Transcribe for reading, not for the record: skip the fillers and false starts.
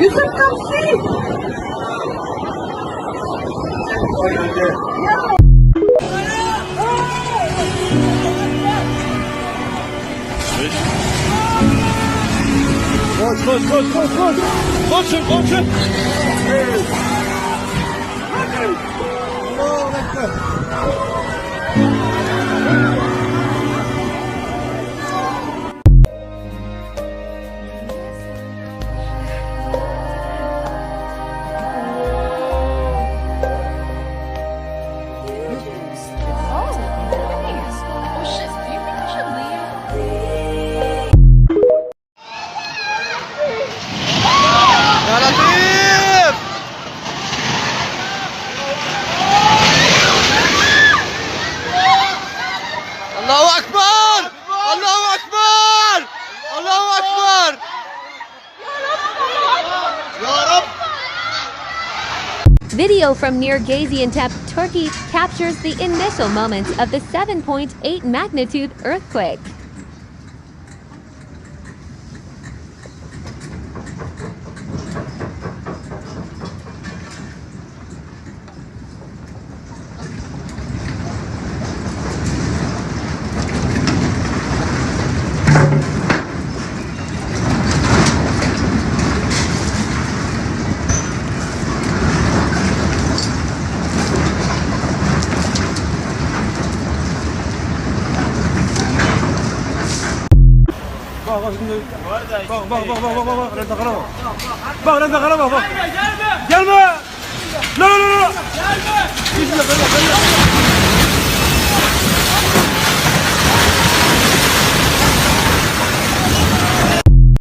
Yusuf, come see. Koşun. Video from near Gaziantep, Turkey captures the initial moments of the 7.8 magnitude earthquake. Bak şimdi. Bak. Renda kara bak. Bak renda kara bak. Gelme. La. Gelme.